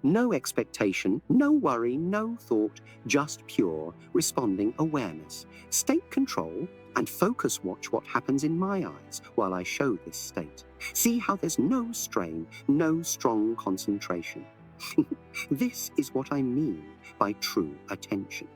No expectation, no worry, no thought, just pure, responding awareness. State control and focus watch what happens in my eyes while I show this state. See how there's no strain, no strong concentration. This is what I mean by true attention.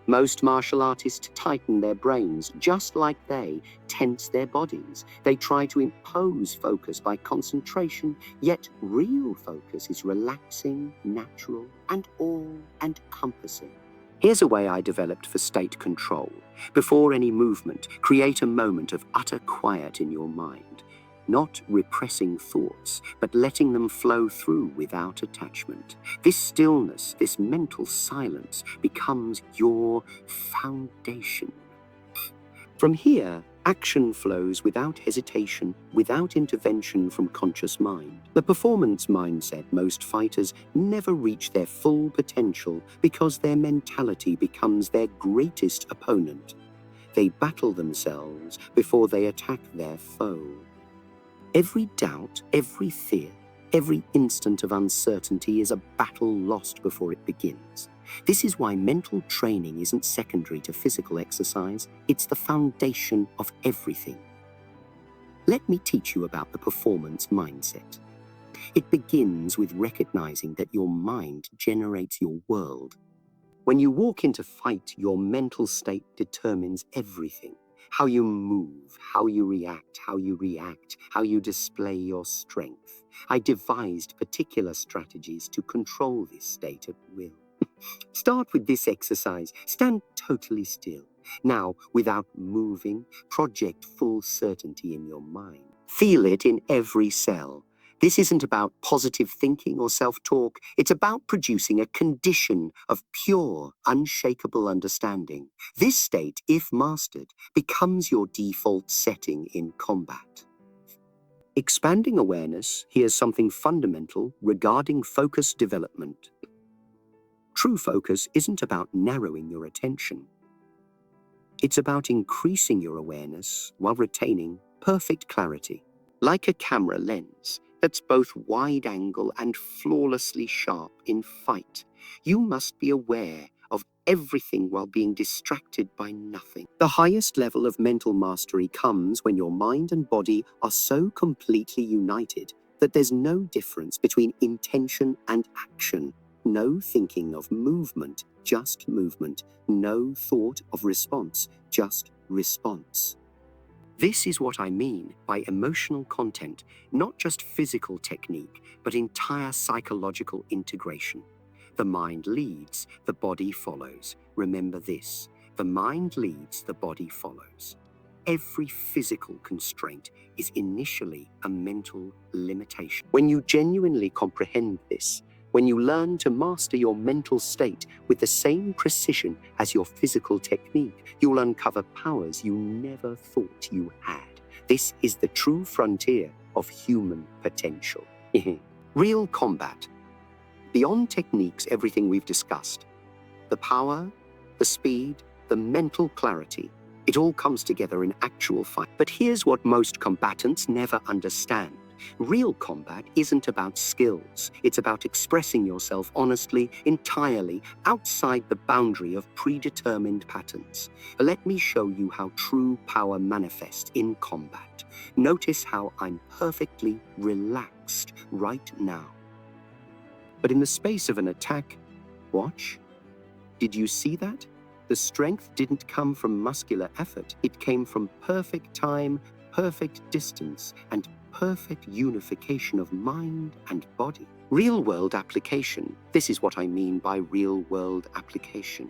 Most martial artists tighten their brains just like they tense their bodies. They try to impose focus by concentration, yet real focus is relaxing, natural, and all-encompassing. Here's a way I developed for state control. Before any movement, create a moment of utter quiet in your mind. Not repressing thoughts, but letting them flow through without attachment. This stillness, this mental silence, becomes your foundation. From here, action flows without hesitation, without intervention from conscious mind. The performance mindset most fighters never reach their full potential because their mentality becomes their greatest opponent. They battle themselves before they attack their foe. Every doubt, every fear, every instant of uncertainty is a battle lost before it begins. This is why mental training isn't secondary to physical exercise. It's the foundation of everything. Let me teach you about the performance mindset. It begins with recognizing that your mind generates your world. When you walk into fight, your mental state determines everything. How you move, how you react, how you display your strength. I devised particular strategies to control this state at will. Start with this exercise. Stand totally still. Now, without moving, project full certainty in your mind. Feel it in every cell. This isn't about positive thinking or self-talk. It's about producing a condition of pure, unshakable understanding. This state, if mastered, becomes your default setting in combat. Expanding awareness, here's something fundamental regarding focus development. True focus isn't about narrowing your attention. It's about increasing your awareness while retaining perfect clarity. Like a camera lens that's both wide-angle and flawlessly sharp in fight, you must be aware of everything while being distracted by nothing. The highest level of mental mastery comes when your mind and body are so completely united that there's no difference between intention and action. No thinking of movement, just movement. No thought of response, just response. This is what I mean by emotional content, not just physical technique, but entire psychological integration. The mind leads, the body follows. Remember this, the mind leads, the body follows. Every physical constraint is initially a mental limitation. When you genuinely comprehend this, when you learn to master your mental state with the same precision as your physical technique, you'll uncover powers you never thought you had. This is the true frontier of human potential. Real combat. Beyond techniques, everything we've discussed, the power, the speed, the mental clarity, it all comes together in actual fight. But here's what most combatants never understand. Real combat isn't about skills. It's about expressing yourself honestly, entirely, outside the boundary of predetermined patterns. Let me show you how true power manifests in combat. Notice how I'm perfectly relaxed right now. But in the space of an attack, watch. Did you see that? The strength didn't come from muscular effort. It came from perfect time, perfect distance, and perfect unification of mind and body. Real-world application. This is what I mean by real-world application.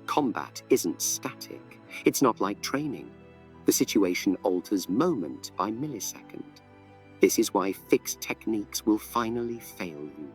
Combat isn't static. It's not like training. The situation alters moment by millisecond. This is why fixed techniques will finally fail you.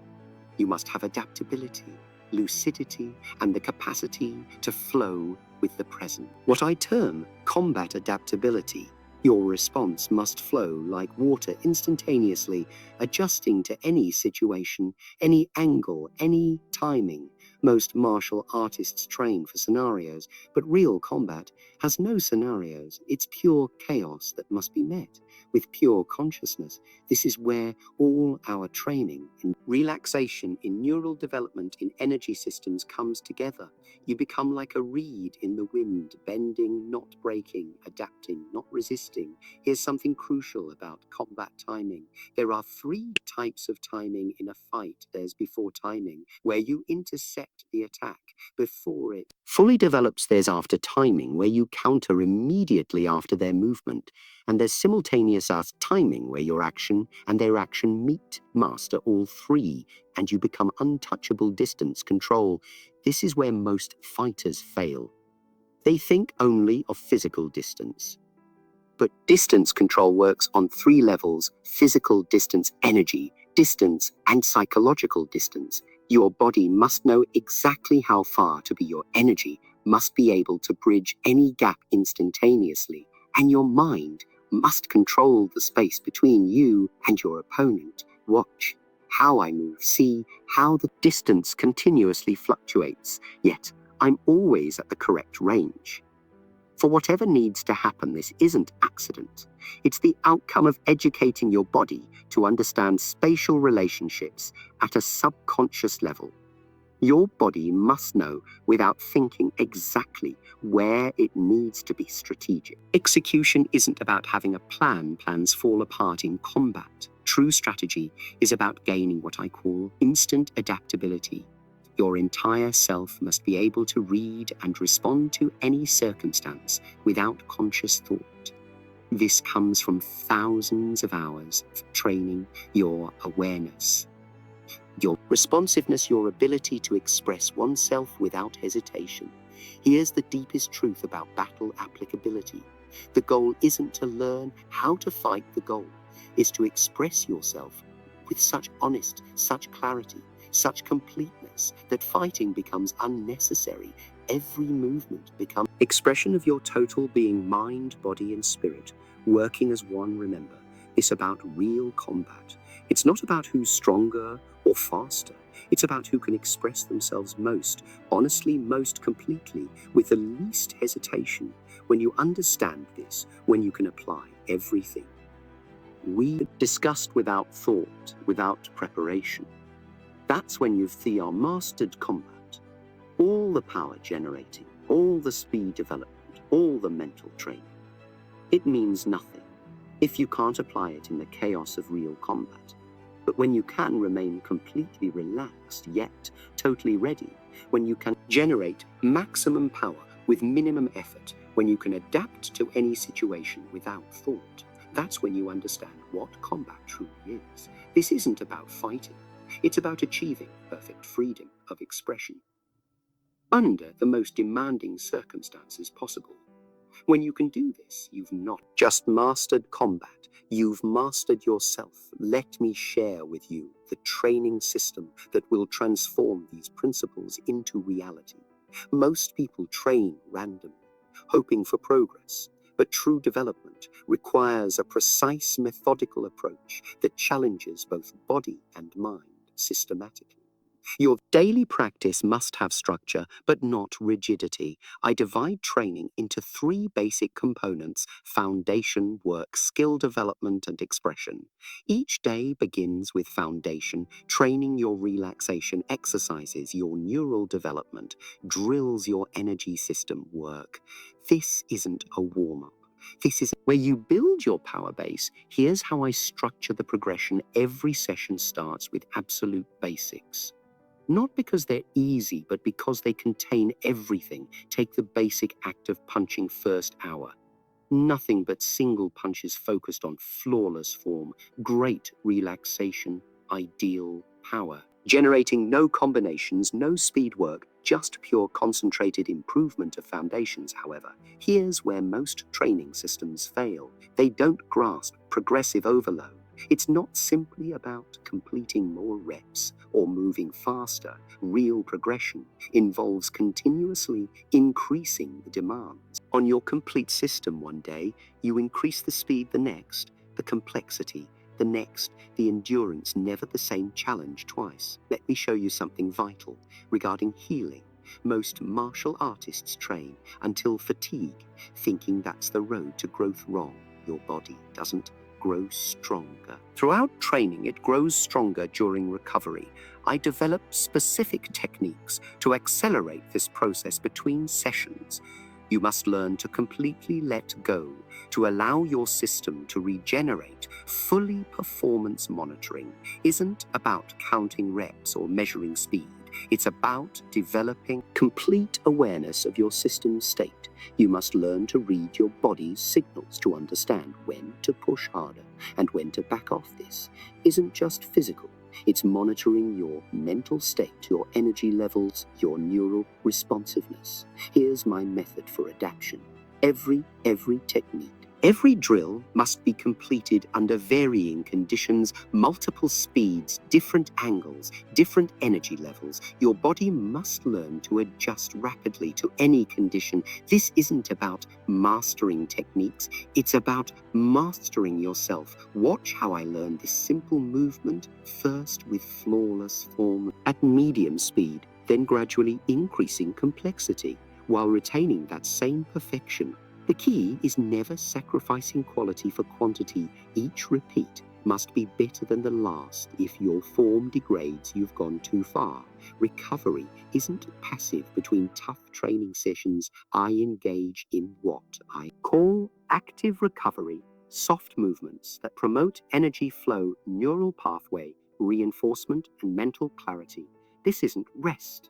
You must have adaptability, lucidity, and the capacity to flow with the present. What I term combat adaptability. Your response must flow like water instantaneously, adjusting to any situation, any angle, any timing. Most martial artists train for scenarios, but real combat has no scenarios. It's pure chaos that must be met with pure consciousness. This is where all our training in relaxation, in neural development, in energy systems comes together. You become like a reed in the wind, bending, not breaking, adapting, not resisting. Here's something crucial about combat timing. There are 3 types of timing in a fight. There's before timing, where you intercept the attack before it fully develops. There's after timing, where you counter immediately after their movement. And there's simultaneous timing, where your action and their action meet. Master all 3, and you become untouchable distance control. This is where most fighters fail. They think only of physical distance. But distance control works on 3 levels: physical distance, energy distance, and psychological distance. Your body must know exactly how far to be. Your energy must be able to bridge any gap instantaneously, and your mind must control the space between you and your opponent. Watch how I move. See how the distance continuously fluctuates, yet I'm always at the correct range. For whatever needs to happen, this isn't accident. It's the outcome of educating your body to understand spatial relationships at a subconscious level. Your body must know without thinking exactly where it needs to be strategic. Execution isn't about having a plan. Plans fall apart in combat. True strategy is about gaining what I call instant adaptability. Your entire self must be able to read and respond to any circumstance without conscious thought. This comes from thousands of hours of training your awareness, your responsiveness, your ability to express oneself without hesitation. Here's the deepest truth about battle applicability. The goal isn't to learn how to fight. The goal is to express yourself with such honesty, such clarity, such completeness that fighting becomes unnecessary. Every movement becomes expression of your total being, mind, body, and spirit, working as one. Remember, it's about real combat. It's not about who's stronger or faster. It's about who can express themselves most honestly, most completely, with the least hesitation. When you understand this, when you can apply everything we discussed without thought, without preparation, that's when you've mastered combat. all the power generating, all the speed development, all the mental training. It means nothing if you can't apply it in the chaos of real combat. But when you can remain completely relaxed, yet totally ready, when you can generate maximum power with minimum effort, when you can adapt to any situation without thought, that's when you understand what combat truly is. This isn't about fighting. It's about achieving perfect freedom of expression under the most demanding circumstances possible. When you can do this, you've not just mastered combat, you've mastered yourself. Let me share with you the training system that will transform these principles into reality. Most people train randomly, hoping for progress, but true development requires a precise, methodical approach that challenges both body and mind systematically. Your daily practice must have structure, but not rigidity. I divide training into 3 basic components: foundation, work, skill development, and expression. Each day begins with foundation, training your relaxation exercises, your neural development, drills your energy system work. This isn't a warm-up. This is where you build your power base. Here's how I structure the progression. Every session starts with absolute basics. Not because they're easy, but because they contain everything. Take the basic act of punching first hour. Nothing but single punches focused on flawless form, great relaxation, ideal power. Generating no combinations, no speed work, just pure concentrated improvement of foundations, however. Here's where most training systems fail. They don't grasp progressive overload. It's not simply about completing more reps or moving faster. Real progression involves continuously increasing the demands on your complete system. One day, you increase the speed, the next, the complexity, the next, the endurance, never the same challenge twice. Let me show you something vital regarding healing. Most martial artists train until fatigue, thinking that's the road to growth. Wrong. Your body doesn't grow stronger. Throughout training, it grows stronger during recovery. I develop specific techniques to accelerate this process between sessions. You must learn to completely let go, to allow your system to regenerate. Fully performance monitoring isn't about counting reps or measuring speed. It's about developing complete awareness of your system's state. You must learn to read your body's signals to understand when to push harder and when to back off. This isn't just physical. It's monitoring your mental state, your energy levels, your neural responsiveness. Here's my method for adaptation. Every technique, every drill must be completed under varying conditions, multiple speeds, different angles, different energy levels. Your body must learn to adjust rapidly to any condition. This isn't about mastering techniques, it's about mastering yourself. Watch how I learn this simple movement, first with flawless form at medium speed, then gradually increasing complexity while retaining that same perfection. The key is never sacrificing quality for quantity. Each repeat must be better than the last. If your form degrades, you've gone too far. Recovery isn't passive. Between tough training sessions, I engage in what I call active recovery, soft movements that promote energy flow, neural pathway, reinforcement, and mental clarity. This isn't rest.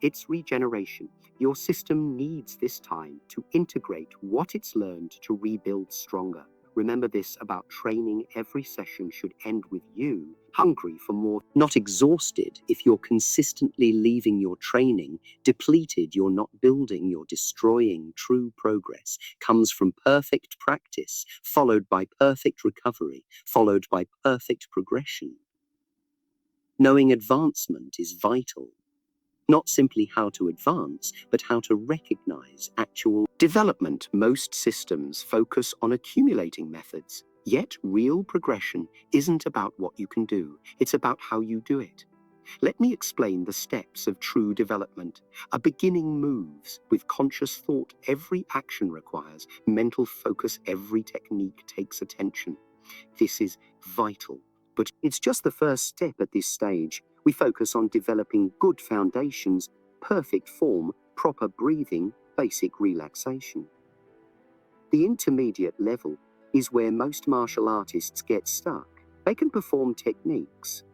It's regeneration. Your system needs this time to integrate what it's learned to rebuild stronger. Remember this about training. Every session should end with you hungry for more, not exhausted. If you're consistently leaving your training depleted, you're not building, you're destroying. True progress comes from perfect practice, followed by perfect recovery, followed by perfect progression. Knowing advancement is vital. Not simply how to advance, but how to recognize actual development. Most systems focus on accumulating methods, yet real progression isn't about what you can do, it's about how you do it. Let me explain the steps of true development. A beginning moves with conscious thought. Every action requires mental focus. Every technique takes attention. This is vital, but it's just the first step at this stage. We focus on developing good foundations. perfect form, proper breathing, basic relaxation. The intermediate level is where most martial artists get stuck. They can perform techniques.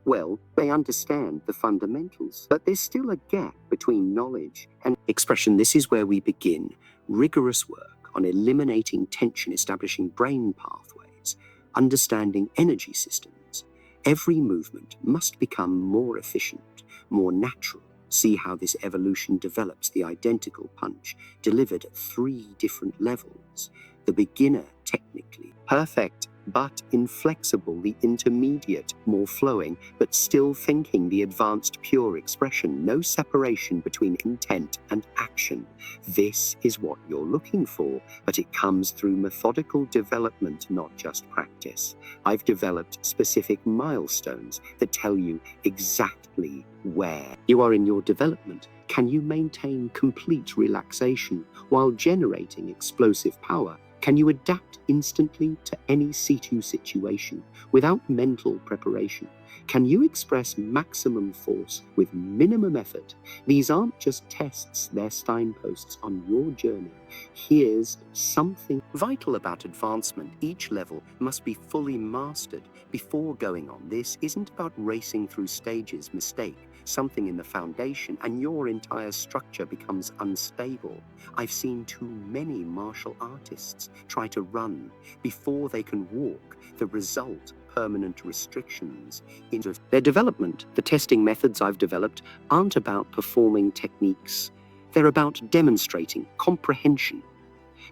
Well, they understand the fundamentals, but there's still a gap between knowledge and expression. This is where we begin rigorous work on eliminating tension, establishing brain pathways, understanding energy systems. Every movement must become more efficient, more natural. See how this evolution develops the identical punch, delivered at 3 different levels. The beginner, technically perfect, but inflexible, the intermediate, more flowing, but still thinking, the advanced, pure expression, no separation between intent and action. This is what you're looking for, but it comes through methodical development, not just practice. I've developed specific milestones that tell you exactly where you are in your development. Can you maintain complete relaxation while generating explosive power? Can you adapt instantly to any C2 situation without mental preparation? Can you express maximum force with minimum effort? These aren't just tests, they're signposts on your journey. Here's something vital about advancement. Each level must be fully mastered before going on. This isn't about racing through stages. Mistake something in the foundation and your entire structure becomes unstable. I've seen too many martial artists try to run before they can walk. The result, permanent restrictions into their development. The testing methods I've developed aren't about performing techniques. They're about demonstrating comprehension.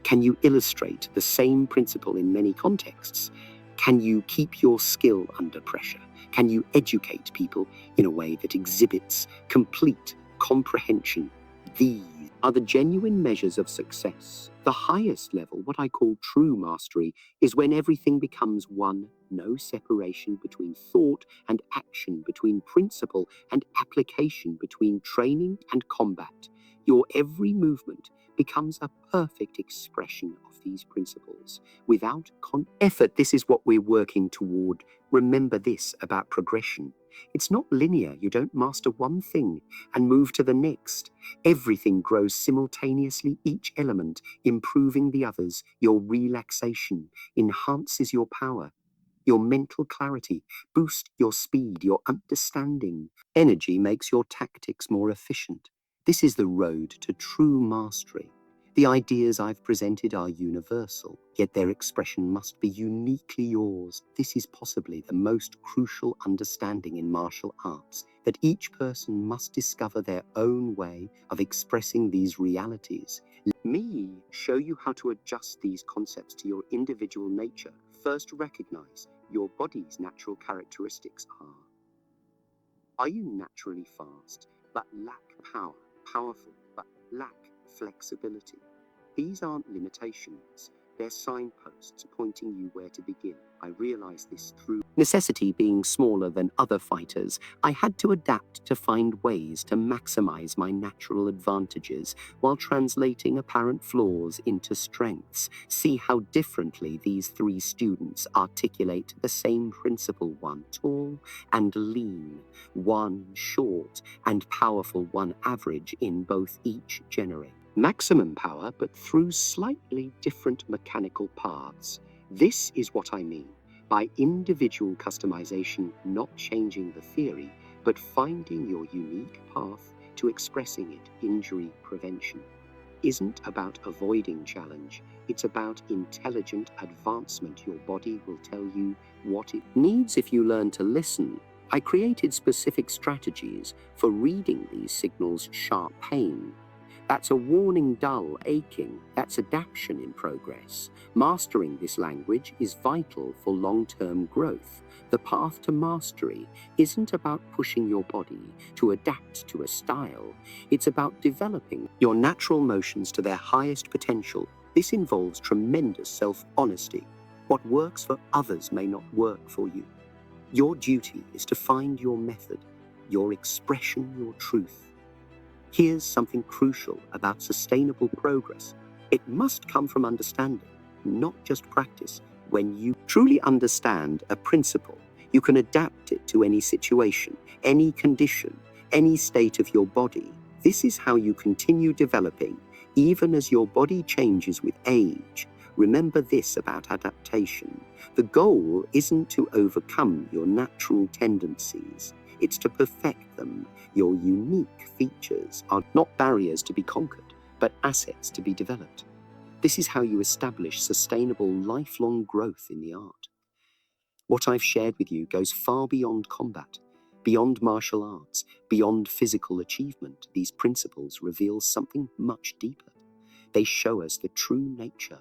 Can you illustrate the same principle in many contexts? Can you keep your skill under pressure? Can you educate people in a way that exhibits complete comprehension? These are the genuine measures of success. The highest level, what I call true mastery, is when everything becomes one, no separation between thought and action, between principle and application, between training and combat. Your every movement becomes a perfect expression of these principles. Without effort, this is what we're working toward. Remember this about progression. It's not linear. You don't master one thing and move to the next. Everything grows simultaneously, each element improving the others. Your relaxation enhances your power, your mental clarity, boost your speed, your understanding. Energy makes your tactics more efficient. This is the road to true mastery. The ideas I've presented are universal, yet their expression must be uniquely yours. This is possibly the most crucial understanding in martial arts, that each person must discover their own way of expressing these realities. Let me show you how to adjust these concepts to your individual nature. First, recognize your body's natural characteristics are you naturally fast, but lack power, powerful, but lack flexibility? These aren't limitations, they're signposts pointing you where to begin. I realized this through necessity. Being smaller than other fighters, I had to adapt to find ways to maximize my natural advantages while translating apparent flaws into strengths. See how differently these 3 students articulate the same principle: one tall and lean, one short and powerful, one average in both each generate maximum power, but through slightly different mechanical paths. This is what I mean by individual customization, not changing the theory, but finding your unique path to expressing it. Injury prevention isn't about avoiding challenge, it's about intelligent advancement. Your body will tell you what it needs if you learn to listen. I created specific strategies for reading these signals: sharp pain. That's a warning, dull, aching. That's adaptation in progress. Mastering this language is vital for long-term growth. The path to mastery isn't about pushing your body to adapt to a style. It's about developing your natural motions to their highest potential. This involves tremendous self-honesty. What works for others may not work for you. Your duty is to find your method, your expression, your truth. Here's something crucial about sustainable progress. It must come from understanding, not just practice. When you truly understand a principle, you can adapt it to any situation, any condition. any state of your body. This is how you continue developing, even as your body changes with age. Remember this about adaptation. The goal isn't to overcome your natural tendencies, it's to perfect them. Your unique features are not barriers to be conquered, but assets to be developed. This is how you establish sustainable, lifelong growth in the art. What I've shared with you goes far beyond combat, beyond martial arts, beyond physical achievement. These principles reveal something much deeper. They show us the true nature.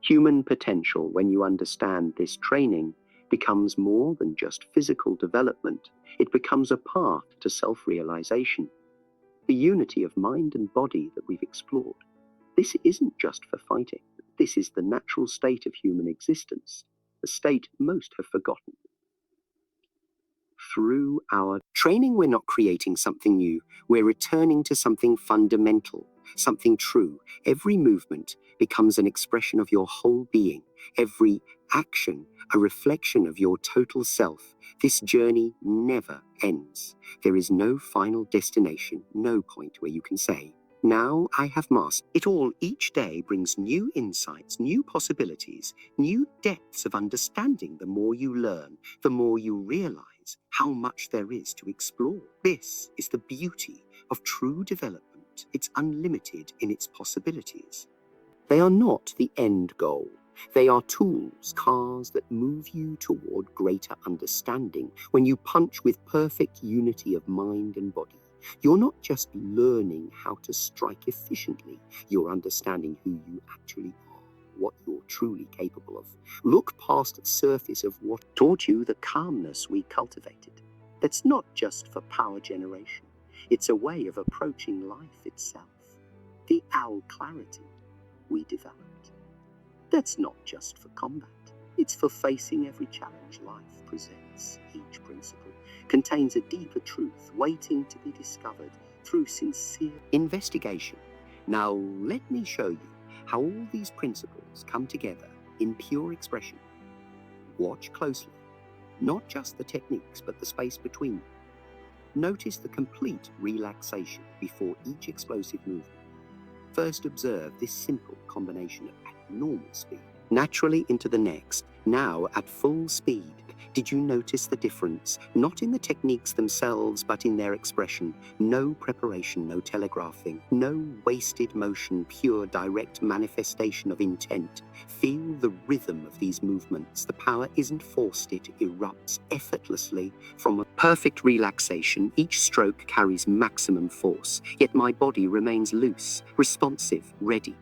Human potential, when you understand this training, becomes more than just physical development. It becomes a path to self-realization. The unity of mind and body that we've explored. This isn't just for fighting. This is the natural state of human existence, a state most have forgotten. Through our training, we're not creating something new. We're returning to something fundamental, something true. Every movement becomes an expression of your whole being. Every action, a reflection of your total self. This journey never ends. There is no final destination, no point where you can say, now I have mastered it all. Each day brings new insights, new possibilities, new depths of understanding. The more you learn, the more you realize how much there is to explore. This is the beauty of true development. It's unlimited in its possibilities. They are not the end goal. They are tools, cars that move you toward greater understanding. When you punch with perfect unity of mind and body, you're not just learning how to strike efficiently, you're understanding who you actually are, what you're truly capable of. Look past the surface of what taught you the calmness we cultivated. That's not just for power generation. It's a way of approaching life itself. The owl clarity we developed. That's not just for combat. It's for facing every challenge life presents. Each principle contains a deeper truth waiting to be discovered through sincere investigation. Now let me show you how all these principles come together in pure expression. Watch closely, not just the techniques, but the space between them. Notice the complete relaxation before each explosive movement. First, observe this simple combination at normal speed, naturally into the next, now at full speed. Did you notice the difference? Not in the techniques themselves, but in their expression. No preparation, no telegraphing, no wasted motion, pure direct manifestation of intent. Feel the rhythm of these movements. The power isn't forced, it erupts effortlessly from a perfect relaxation. Each stroke carries maximum force, yet my body remains loose, responsive, ready.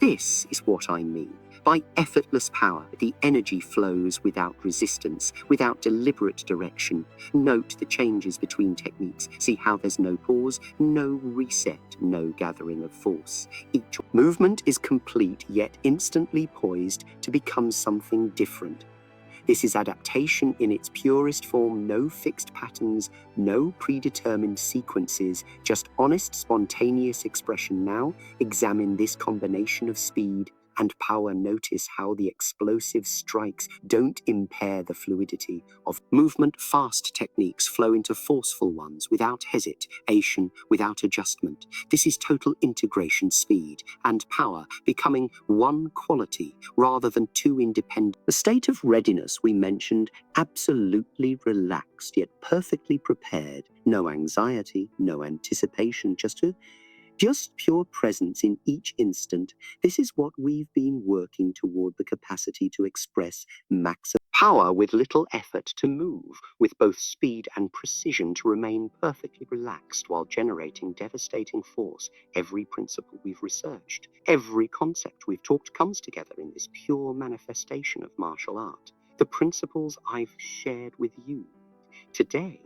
This is what I mean. By effortless power, the energy flows without resistance, without deliberate direction. Note the changes between techniques. See how there's no pause, no reset, no gathering of force. Each movement is complete, yet instantly poised to become something different. This is adaptation in its purest form, no fixed patterns, no predetermined sequences, just honest, spontaneous expression. Now, examine this combination of speed and power. Notice how the explosive strikes don't impair the fluidity of movement. Fast techniques flow into forceful ones without hesitation, without adjustment. This is total integration, speed and power becoming one quality rather than two independent. The state of readiness we mentioned, absolutely relaxed yet perfectly prepared. No anxiety, no anticipation, just pure presence in each instant. This is what we've been working toward, the capacity to express maximum power with little effort, to move with both speed and precision, to remain perfectly relaxed while generating devastating force. Every principle we've researched, every concept we've talked comes together in this pure manifestation of martial art. The principles I've shared with you today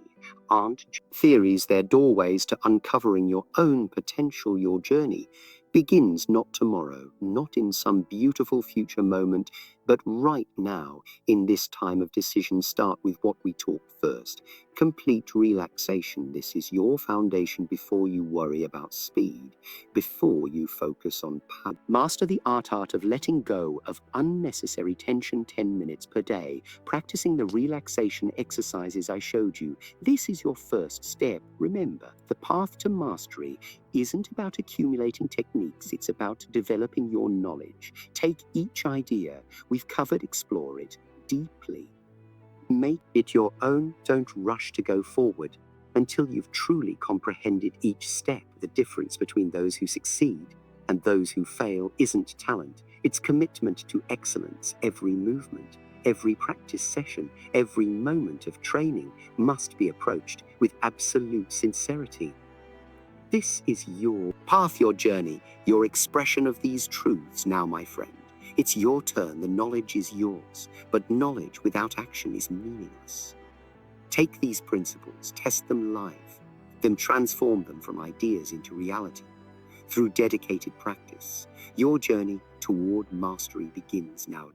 aren't theories, they're doorways to uncovering your own potential. Your journey begins not tomorrow, not in some beautiful future moment. But right now, in this time of decision, start with what we talked first. Complete relaxation. This is your foundation before you worry about speed, before you focus on power. Master the art of letting go of unnecessary tension 10 minutes per day, practicing the relaxation exercises I showed you. This is your first step. Remember, the path to mastery isn't about accumulating techniques, it's about developing your knowledge. Take each idea we've covered, explore it deeply. Make it your own. Don't rush to go forward until you've truly comprehended each step. The difference between those who succeed and those who fail isn't talent, it's commitment to excellence. Every movement, every practice session, every moment of training must be approached with absolute sincerity. This is your path, your journey, your expression of these truths now, my friend. It's your turn. The knowledge is yours, but knowledge without action is meaningless. Take these principles, test them live, then transform them from ideas into reality. Through dedicated practice, your journey toward mastery begins now.